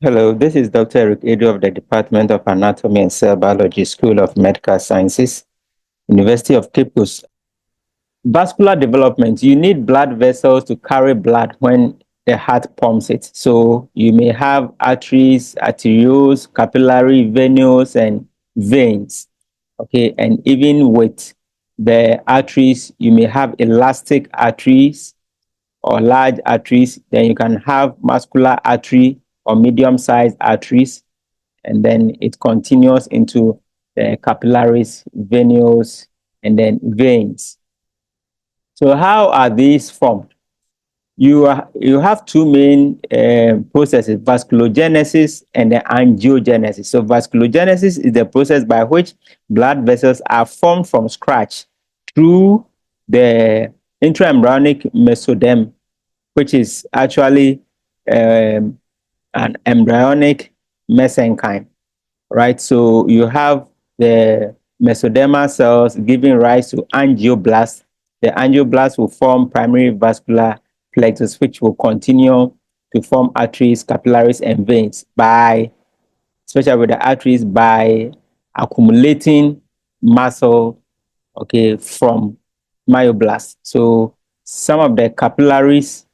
Hello, this is Dr. Eric Aidoo of the Department of Anatomy and Cell Biology, School of Medical Sciences, University of Cape Coast. Vascular development, you need blood vessels to carry blood when the heart pumps it. So you may have arteries, arterioles, capillary, venous, and veins. Okay, and even with the arteries, you may have elastic arteries or large arteries. Then you can have muscular artery or medium-sized arteries, and then it continues into the capillaries, venules, and then veins. So how are these formed? You have two main processes, vasculogenesis and the angiogenesis. So vasculogenesis is the process by which blood vessels are formed from scratch through the intraembryonic mesoderm, which is actually an embryonic mesenchyme, right? So you have the mesodermal cells giving rise to angioblasts. The angioblasts will form primary vascular plexus, which will continue to form arteries, capillaries, and veins by, especially with the arteries, by accumulating muscle, okay, from myoblasts. So some of the capillaries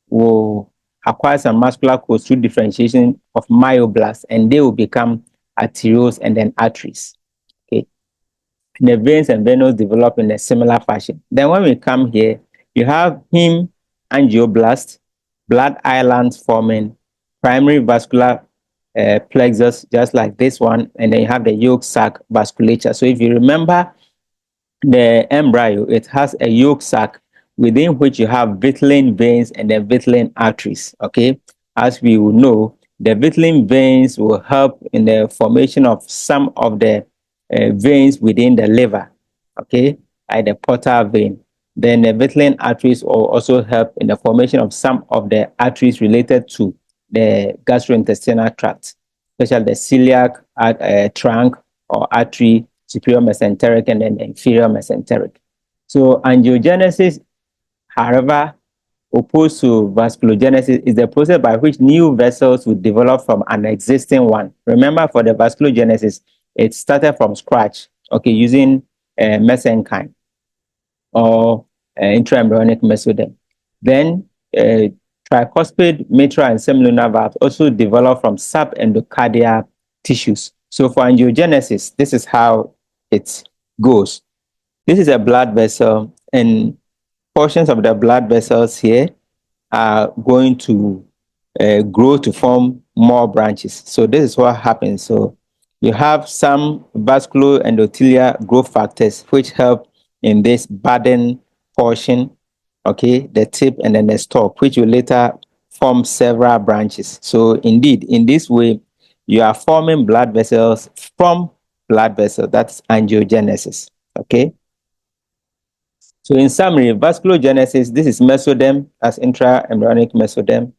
will acquire some muscular coats through differentiation of myoblasts, and they will become arterioles and then arteries. Okay. And the veins and venules develop in a similar fashion. Then when we come here, you have heme angioblast, blood islands forming primary vascular plexus, just like this one, and then you have the yolk sac vasculature. So if you remember the embryo, it has a yolk sac within which you have vitelline veins and then vitelline arteries. Okay, as we will know, the vitelline veins will help in the formation of some of the veins within the liver. Okay, like the portal vein. Then the vitelline arteries will also help in the formation of some of the arteries related to the gastrointestinal tract, especially the celiac trunk or artery, superior mesenteric, and then inferior mesenteric. So angiogenesis, however, opposed to vasculogenesis, is the process by which new vessels will develop from an existing one. Remember, for the vasculogenesis, it started from scratch, okay, using mesenchyme or intraembryonic mesoderm. Then tricuspid, mitral, and semilunar valves also develop from subendocardial tissues. So for angiogenesis, this is how it goes. This is a blood vessel, and portions of the blood vessels here are going to grow to form more branches. So this is what happens. So you have some vascular endothelial growth factors which help in this budding portion, okay, the tip and then the stalk, which will later form several branches. So indeed, in this way, you are forming blood vessels from blood vessels. That's angiogenesis, okay? So in summary, vasculogenesis, this is mesoderm, as intraembryonic mesoderm.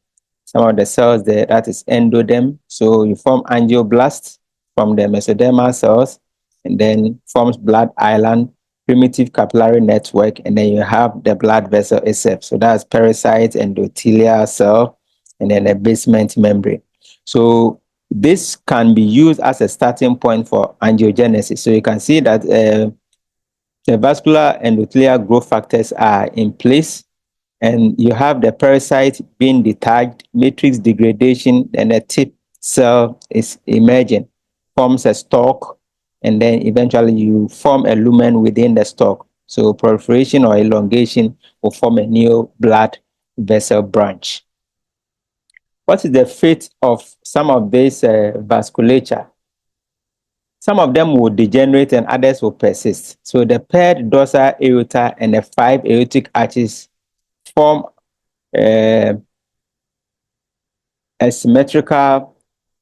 Some of the cells there, that is endoderm. So you form angioblasts from the mesodermal cells, and then forms blood island, primitive capillary network, and then you have the blood vessel itself. So that's pericyte, endothelial cell, and then the basement membrane. So this can be used as a starting point for angiogenesis. So you can see that the vascular endothelial growth factors are in place, and you have the pericyte being detached, matrix degradation, and the tip cell is emerging, forms a stalk, and then eventually you form a lumen within the stalk. So proliferation or elongation will form a new blood vessel branch. What is the fate of some of this vasculature? Some of them will degenerate and others will persist. So the paired dorsal aorta and the 5 aortic arches form a symmetrical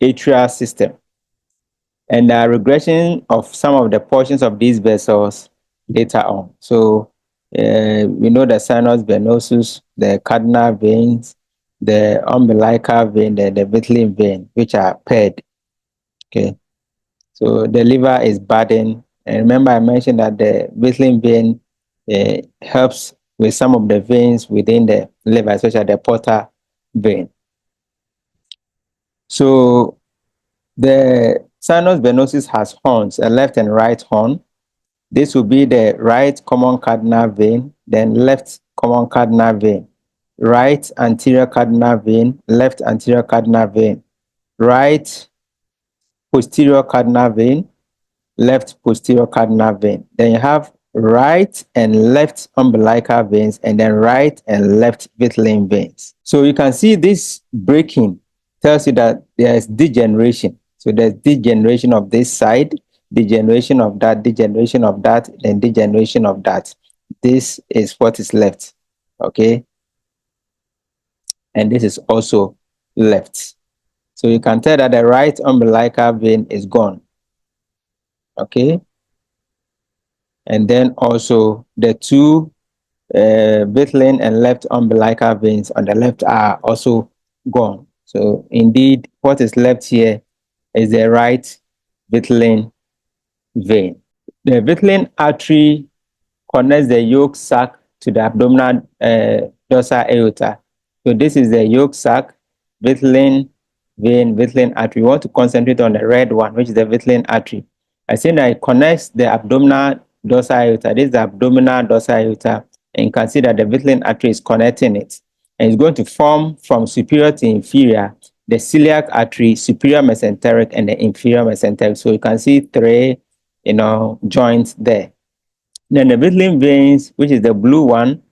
atrial system, and the regression of some of the portions of these vessels later on. So we know the sinus venosus, the cardinal veins, the umbilical vein, the vitelline vein, which are paired. Okay. So the liver is burdened. And remember, I mentioned that the vitelline vein helps with some of the veins within the liver, especially the portal vein. So the sinus venosus has horns, a left and right horn. This will be the right common cardinal vein, then left common cardinal vein, right anterior cardinal vein, left anterior cardinal vein, right posterior cardinal vein, left posterior cardinal vein. Then you have right and left umbilical veins, and then right and left vitelline veins. So you can see this breaking tells you that there is degeneration. So there's degeneration of this side, degeneration of that, degeneration of that, and degeneration of that. This is what is left, okay? And this is also left. So you can tell that the right umbilical vein is gone, okay? And then also the two vitelline and left umbilical veins on the left are also gone. So indeed, what is left here is the right vitelline vein. The vitelline artery connects the yolk sac to the abdominal dorsal aorta. So this is the yolk sac, vitelline vein, vitelline artery. We want to concentrate on the red one, which is the vitelline artery. I say that it connects the abdominal dorsal aorta. This is the abdominal dorsal aorta, and you can see that the vitelline artery is connecting it. And it's going to form from superior to inferior, the celiac artery, superior mesenteric, and the inferior mesenteric. So you can see three, joints there. Then the vitelline veins, which is the blue one,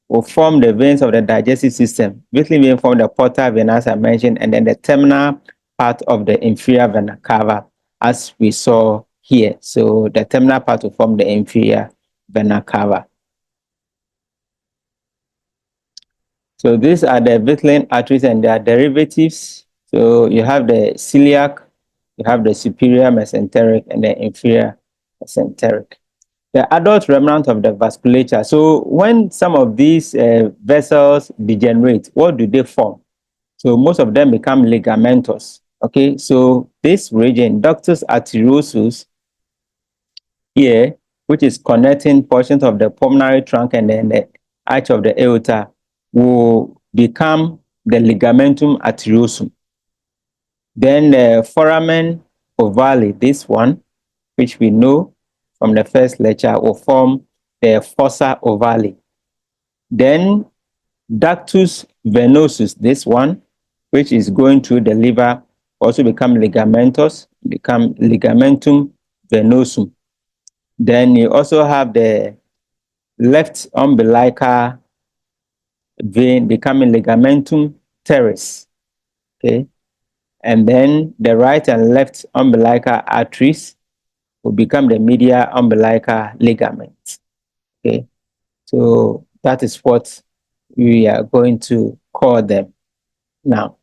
will form the veins of the digestive system. Vitelline vein form the portal vein, as I mentioned, and then the terminal part of the inferior vena cava, as we saw here. So the terminal part will form the inferior vena cava. So these are the vitelline arteries and their derivatives. So you have the celiac, you have the superior mesenteric, and the inferior mesenteric. The adult remnant of the vasculature. So when some of these vessels degenerate, what do they form? So most of them become ligamentous. Okay, so this region, ductus arteriosus here, which is connecting portions of the pulmonary trunk and then the arch of the aorta, will become the ligamentum arteriosum. Then the foramen ovale, this one, which we know from the first lecture, will form the fossa ovale. Then ductus venosus, this one, which is going through the liver, also become ligamentous, become ligamentum venosum. Then you also have the left umbilical vein becoming ligamentum teres, okay? And then the right and left umbilical arteries will become the medial umbilical ligaments, okay? So that is what we are going to call them now.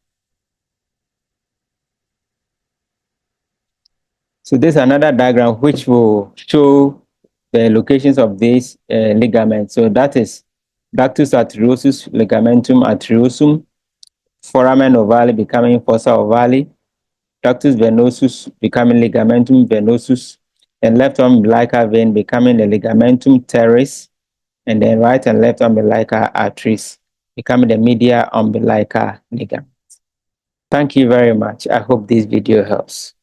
So this is another diagram which will show the locations of these ligaments. So that is ductus arteriosus, ligamentum arteriosum, foramen ovale becoming fossa ovale, ductus venosus becoming ligamentum venosus, and left umbilical vein becoming the ligamentum teres, and then right and left umbilical arteries becoming the medial umbilical ligament. Thank you very much. I hope this video helps.